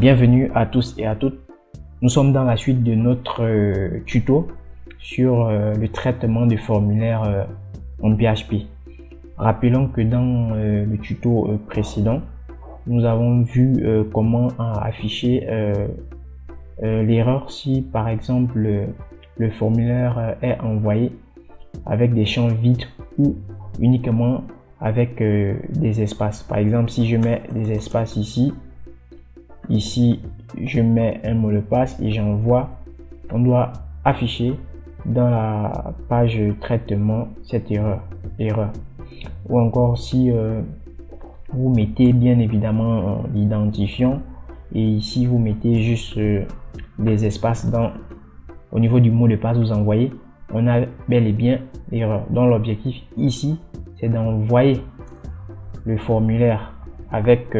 Bienvenue à tous et à toutes. Nous sommes dans la suite de notre tuto sur le traitement de formulaires en PHP. Rappelons que dans le tuto précédent, nous avons vu comment afficher l'erreur si par exemple le formulaire est envoyé avec des champs vides ou uniquement avec des espaces. Par exemple, si je mets des espaces ici, je mets un mot de passe et j'envoie, on doit afficher dans la page traitement cette erreur. Ou encore si vous mettez bien évidemment l'identifiant et ici vous mettez juste des espaces au niveau du mot de passe vous envoyez, on a bel et bien l'erreur. Donc l'objectif ici c'est d'envoyer le formulaire avec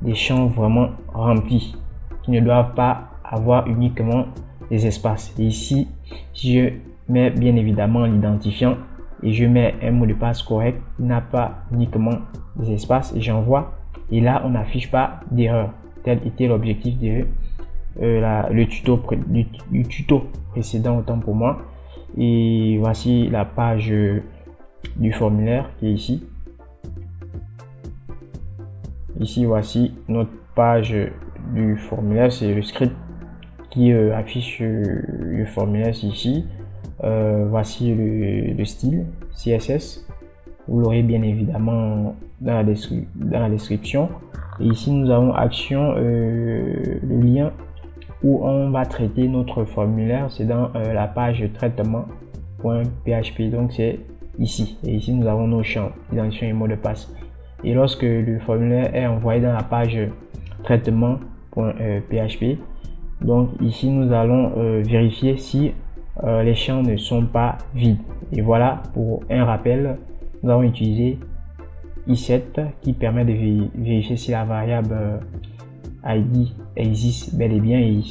des champs vraiment remplis qui ne doivent pas avoir uniquement des espaces. Et ici, si je mets bien évidemment l'identifiant et je mets un mot de passe correct, il n'a pas uniquement des espaces et j'envoie, et là on n'affiche pas d'erreur. Tel était l'objectif de du tuto précédent, autant pour moi. Et voici la page du formulaire qui est ici. Ici, voici notre page du formulaire, c'est le script qui affiche le formulaire ici. Voici le style CSS, vous l'aurez bien évidemment dans la description. Et ici, nous avons action, le lien où on va traiter notre formulaire, c'est dans la page traitement.php, donc c'est ici. Et ici, nous avons nos champs, identifiant et mot de passe. Et lorsque le formulaire est envoyé dans la page traitement.php, donc ici nous allons vérifier si les champs ne sont pas vides. Et voilà, pour un rappel, nous avons utilisé i7 qui permet de vérifier si la variable id existe bel et bien. Et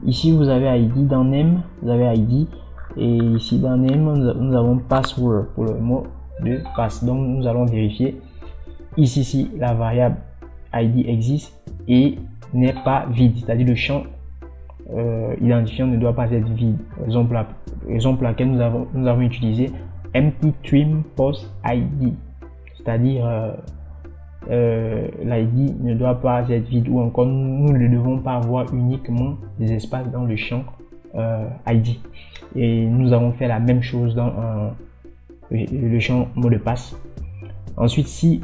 ici vous avez id dans name, vous avez id, et ici dans name nous avons password pour le mot de passe. Donc nous allons vérifier ici si la variable id existe et n'est pas vide, c'est-à-dire le champ identifiant ne doit pas être vide. Raison pour laquelle nous avons utilisé empty trim post id, c'est-à-dire l'id ne doit pas être vide, ou encore nous ne devons pas avoir uniquement des espaces dans le champ id. Et nous avons fait la même chose dans le champ mot de passe. Ensuite, si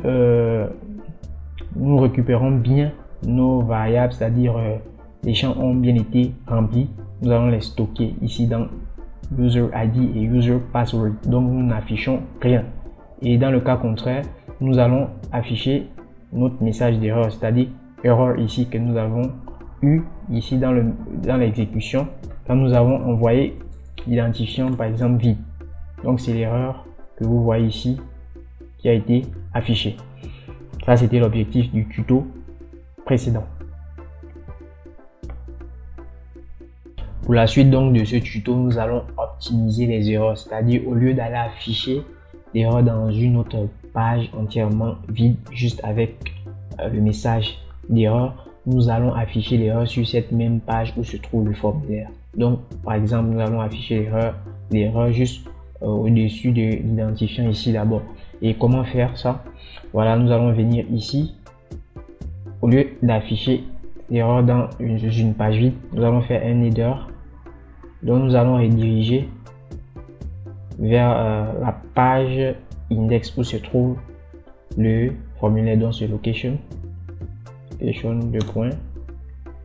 nous récupérons bien nos variables, c'est-à-dire les champs ont bien été remplis, nous allons les stocker ici dans user id et user password, donc nous n'affichons rien. Et dans le cas contraire, nous allons afficher notre message d'erreur, c'est-à-dire erreur ici que nous avons eu ici dans l'exécution quand nous avons envoyé l'identifiant par exemple vide. Donc c'est l'erreur que vous voyez ici qui a été affiché. Ça, c'était l'objectif du tuto précédent. Pour la suite donc de ce tuto, nous allons optimiser les erreurs, c'est-à-dire au lieu d'aller afficher l'erreur dans une autre page entièrement vide juste avec le message d'erreur, nous allons afficher l'erreur sur cette même page où se trouve le formulaire. Donc par exemple, nous allons afficher l'erreur juste au-dessus de l'identifiant ici d'abord. Et comment faire ça? Voilà, nous allons venir ici, au lieu d'afficher l'erreur dans une page vide, nous allons faire un header, donc nous allons rediriger vers la page index où se trouve le formulaire, dans ce location de points,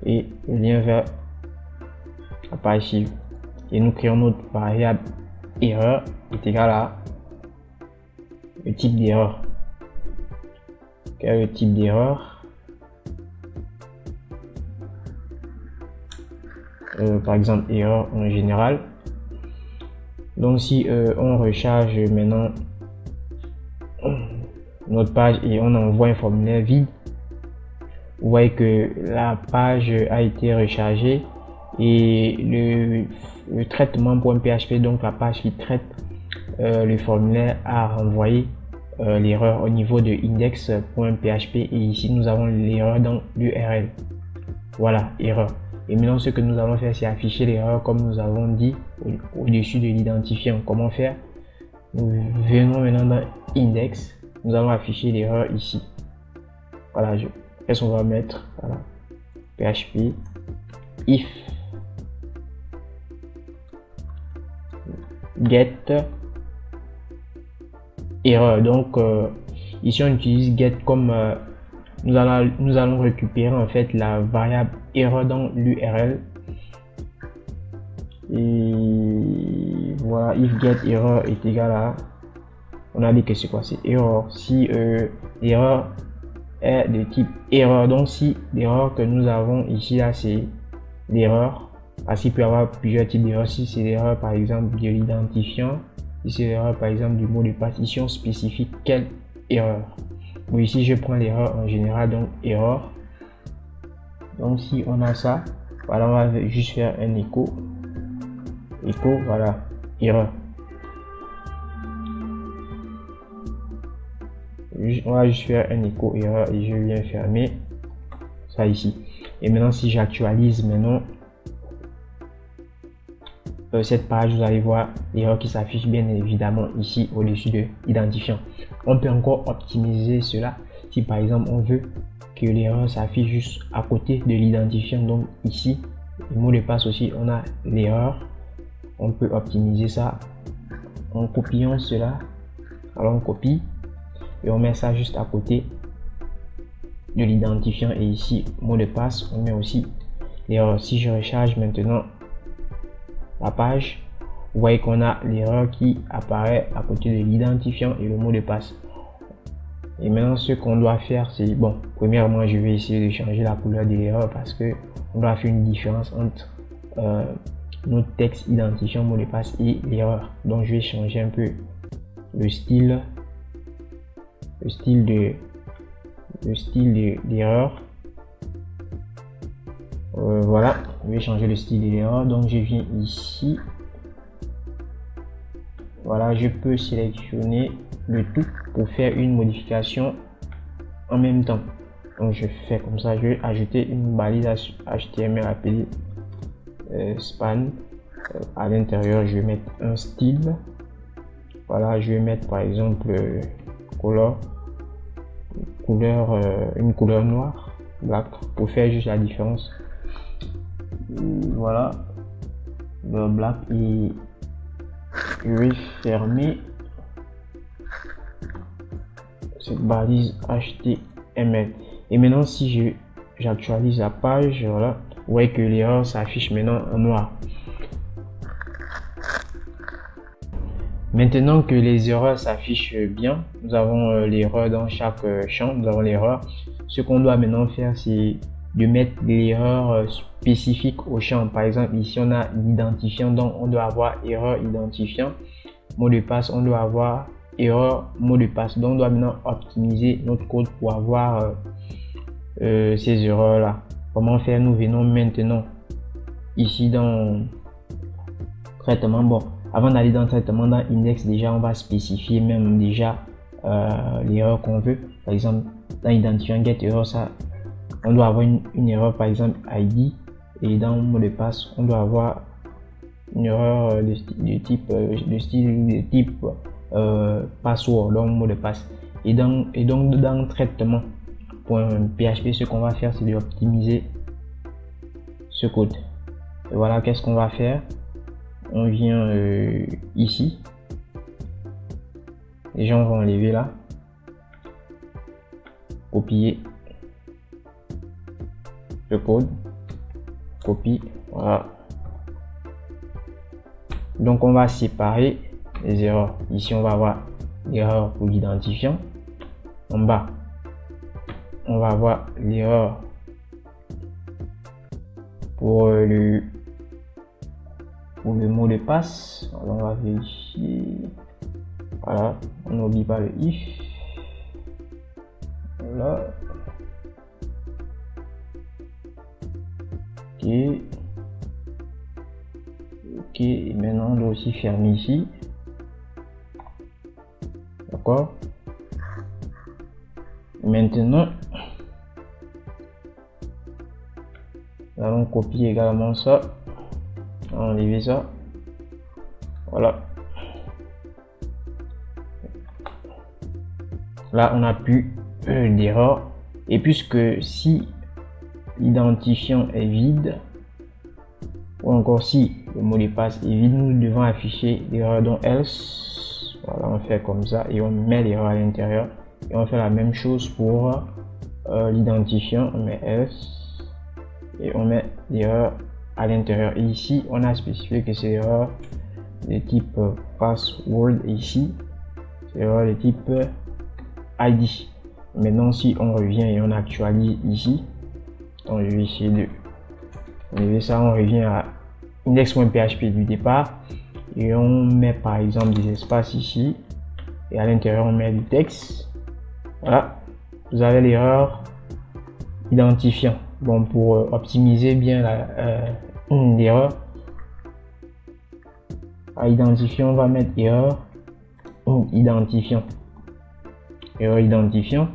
et le lien vers la page suivante. Et nous créons notre variable erreur est égal à le type d'erreur. Quel est le type d'erreur? Par exemple, erreur en général. Donc si on recharge maintenant notre page et on envoie un formulaire vide, vous voyez que la page a été rechargée et le traitement.php, donc la page qui traite le formulaire, a renvoyé l'erreur au niveau de index.php, et ici nous avons l'erreur dans l'URL. Voilà, erreur. Et maintenant, ce que nous allons faire, c'est afficher l'erreur comme nous avons dit au-dessus de l'identifiant. Comment faire? Nous venons maintenant dans index. Nous allons afficher l'erreur ici. Voilà, qu'est-ce qu'on va mettre? Voilà, PHP if get erreur. Donc ici on utilise get comme nous allons récupérer en fait la variable erreur dans l'URL. Et voilà, if get error est égal à, on a dit que c'est quoi? C'est error. Si l'erreur est de type erreur, donc si l'erreur que nous avons ici là c'est l'erreur, parce qu'il peut y avoir plusieurs types d'erreurs. Si c'est l'erreur par exemple de l'identifiant, si c'est l'erreur par exemple du mot de passe, ici on spécifie quelle erreur. Donc ici je prends l'erreur en général, donc erreur. Donc si on a ça, voilà, on va juste faire un écho, voilà, erreur. On va juste faire un écho erreur et je viens fermer ça ici. Et maintenant si j'actualise maintenant cette page, vous allez voir l'erreur qui s'affiche bien évidemment ici au-dessus de l'identifiant. On peut encore optimiser cela si par exemple on veut que l'erreur s'affiche juste à côté de l'identifiant. Donc ici, le mot de passe aussi, on a l'erreur. On peut optimiser ça en copiant cela. Alors on copie et on met ça juste à côté de l'identifiant, et ici mot de passe on met aussi l'erreur. Si je recharge maintenant la page, vous voyez qu'on a l'erreur qui apparaît à côté de l'identifiant et le mot de passe. Et maintenant ce qu'on doit faire, c'est bon, premièrement je vais essayer de changer la couleur de l'erreur parce que on doit faire une différence entre notre texte identifiant mot de passe et l'erreur. Donc je vais changer un peu le style de l'erreur. Voilà, je vais changer le style de l'erreur. Donc je viens ici, voilà, je peux sélectionner le tout pour faire une modification en même temps. Donc je fais comme ça, je vais ajouter une balise HTML appelée span. À l'intérieur je vais mettre un style, voilà, je vais mettre par exemple une couleur noire, black, pour faire juste la différence. Voilà, le black, et je vais fermer cette balise HTML. Et maintenant si j'actualise la page, voilà, vous voyez que l'erreur s'affiche maintenant en noir. Maintenant que les erreurs s'affichent bien, nous avons l'erreur dans chaque champ, nous avons l'erreur. Ce qu'on doit maintenant faire, c'est de mettre l'erreur spécifique au champ. Par exemple, ici on a l'identifiant, donc on doit avoir erreur identifiant. Mot de passe, on doit avoir erreur mot de passe. Donc on doit maintenant optimiser notre code pour avoir ces erreurs là. Comment faire? Nous venons maintenant ici dans traitement. Bon, avant d'aller dans traitement, dans index, déjà on va spécifier même déjà l'erreur qu'on veut. Par exemple, dans identifiant get error, ça on doit avoir une erreur par exemple ID, et dans mot de passe on doit avoir une erreur de type password, donc mot de passe. Et donc dans traitement .php, ce qu'on va faire, c'est d'optimiser ce code. Et voilà, qu'est-ce qu'on va faire? On vient ici, les gens vont enlever là, copier le code, copie, voilà. Donc on va séparer les erreurs. Ici on va avoir l'erreur pour l'identifiant, en bas on va avoir l'erreur pour le mot de passe. Alors on va vérifier, voilà, on n'oublie pas le if, voilà, ok, et maintenant on doit aussi fermer ici, d'accord. Maintenant Nous allons copier également ça, enlever ça, voilà. Là on n'a plus d'erreur, et puisque si l'identifiant est vide, ou encore si le mot de passe est vide, nous devons afficher l'erreur dans else. Voilà, on fait comme ça et on met l'erreur à l'intérieur, et on fait la même chose pour l'identifiant. On met else et on met l'erreur à l'intérieur, et ici on a spécifié que c'est l'erreur de type password, et ici c'est l'erreur de type ID. Maintenant si on revient et on actualise ici, donc je vais essayer de enlever ça, on revient à index.php du départ et on met par exemple des espaces ici, et à l'intérieur on met du texte. Voilà, vous avez l'erreur identifiant. Bon, pour optimiser bien l'erreur à identifiant, on va mettre erreur identifiant, erreur identifiant,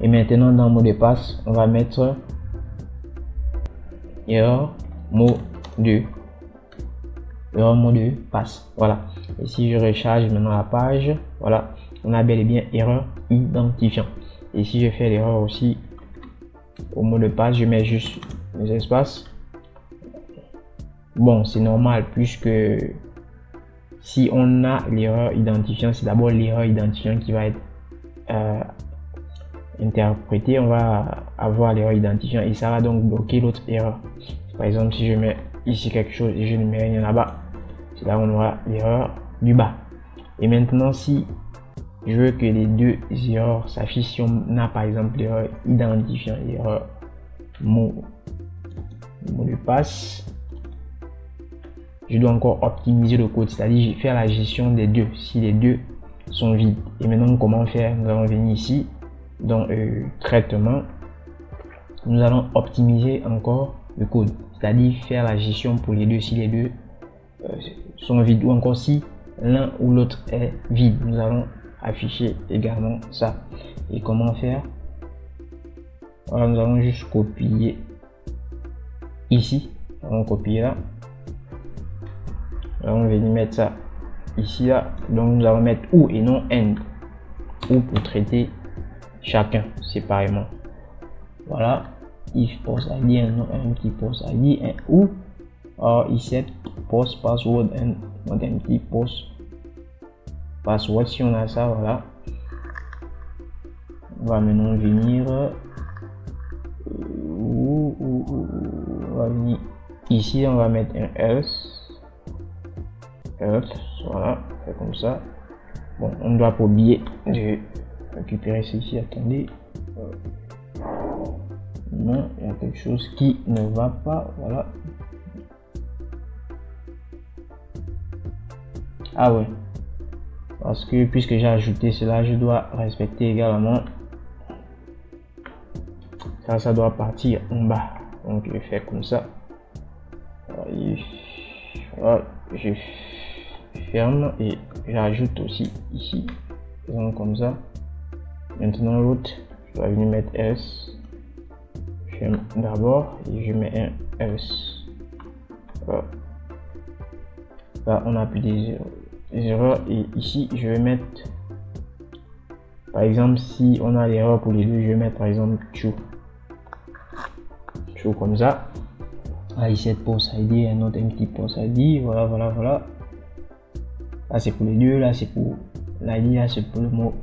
et maintenant dans mot de passe on va mettre erreur mot de passe. Voilà, et si je recharge maintenant la page, voilà, on a bel et bien erreur identifiant. Et si je fais l'erreur aussi au mot de passe, je mets juste les espaces. Bon, c'est normal puisque si on a l'erreur identifiant, c'est d'abord l'erreur identifiant qui va être interprétée. On va avoir l'erreur identifiant et ça va donc bloquer l'autre erreur. Par exemple, si je mets ici quelque chose et je ne mets rien là-bas, c'est là où on aura l'erreur du bas. Et maintenant, si je veux que les deux erreurs s'affichent, si on a par exemple l'erreur identifiant et l'erreur mot de passe, je dois encore optimiser le code, c'est-à-dire faire la gestion des deux si les deux sont vides. Et maintenant, comment faire? Nous allons venir ici dans traitement, nous allons optimiser encore le code, c'est-à-dire faire la gestion pour les deux si les deux sont vides, ou encore si l'un ou l'autre est vide, nous allons afficher également ça. Et comment faire? Voilà, nous allons juste copier ici, on va copier là, on va venir mettre ça ici là, donc nous allons mettre ou et non end, ou pour traiter chacun séparément. Voilà, if post id and not empty post id, and ou or except post password and not empty post password. Si on a ça, voilà, on va maintenant venir on va venir ici, on va mettre un else, voilà, fait comme ça. Bon, on ne doit pas oublier de récupérer ceci. Attendez, non, il y a quelque chose qui ne va pas. Voilà, ah ouais, parce que puisque j'ai ajouté cela, je dois respecter également ça, ça doit partir en bas, donc je fais comme ça. Voilà, je ferme et j'ajoute aussi ici, donc comme ça. Maintenant l'autre, je dois venir mettre s, je ferme d'abord et je mets un s. Voilà. Là on a plus des erreurs, et ici je vais mettre par exemple, si on a l'erreur pour les deux, je vais mettre par exemple true comme ça. Ici post id and not empty post id, voilà. Là c'est pour les deux, là c'est pour l'id, là c'est pour le mot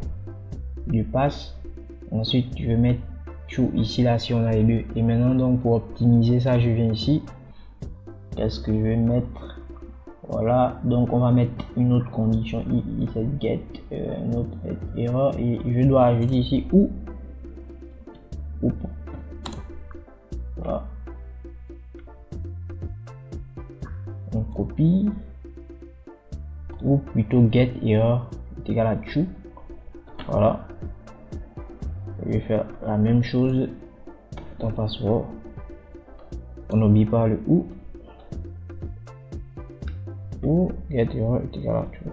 de passe. Ensuite je vais mettre true ici, là si on a les deux. Et maintenant donc pour optimiser ça, je viens ici, qu'est-ce que je vais mettre? Voilà, donc on va mettre une autre condition, ici get une autre erreur, et je dois ajouter ici ou voilà, on copie, ou plutôt get error est égal à true. Voilà, je vais faire la même chose dans password, on n'oublie pas le ou get error est égal à true.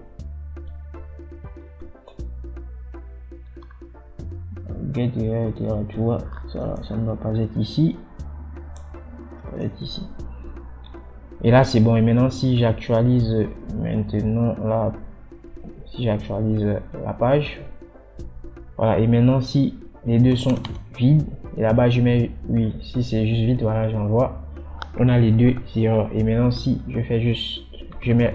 Get error est égal à true, ça ne va pas être ici. est ici. Et là c'est bon. Et maintenant si j'actualise maintenant là, si j'actualise la page, voilà. Et maintenant si les deux sont vides, et là-bas je mets oui, si c'est juste vide, voilà, j'envoie. On a les deux erreurs. Et maintenant si je fais juste, je mets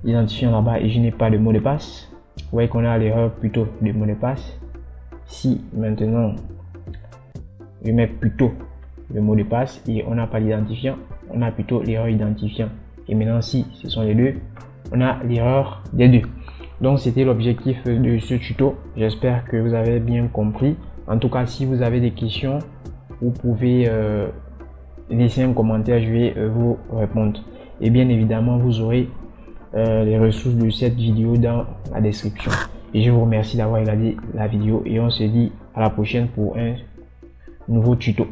l'identifiant là-bas et je n'ai pas de mot de passe, vous voyez qu'on a l'erreur plutôt de mot de passe. Si maintenant je mets plutôt le mot de passe et on n'a pas l'identifiant, on a plutôt l'erreur identifiant. Et maintenant si ce sont les deux, on a l'erreur des deux. Donc c'était l'objectif de ce tuto. J'espère que vous avez bien compris. En tout cas, si vous avez des questions, vous pouvez laisser un commentaire, je vais vous répondre. Et bien évidemment, vous aurez les ressources de cette vidéo dans la description. Et je vous remercie d'avoir regardé la vidéo et on se dit à la prochaine pour un nouveau tuto.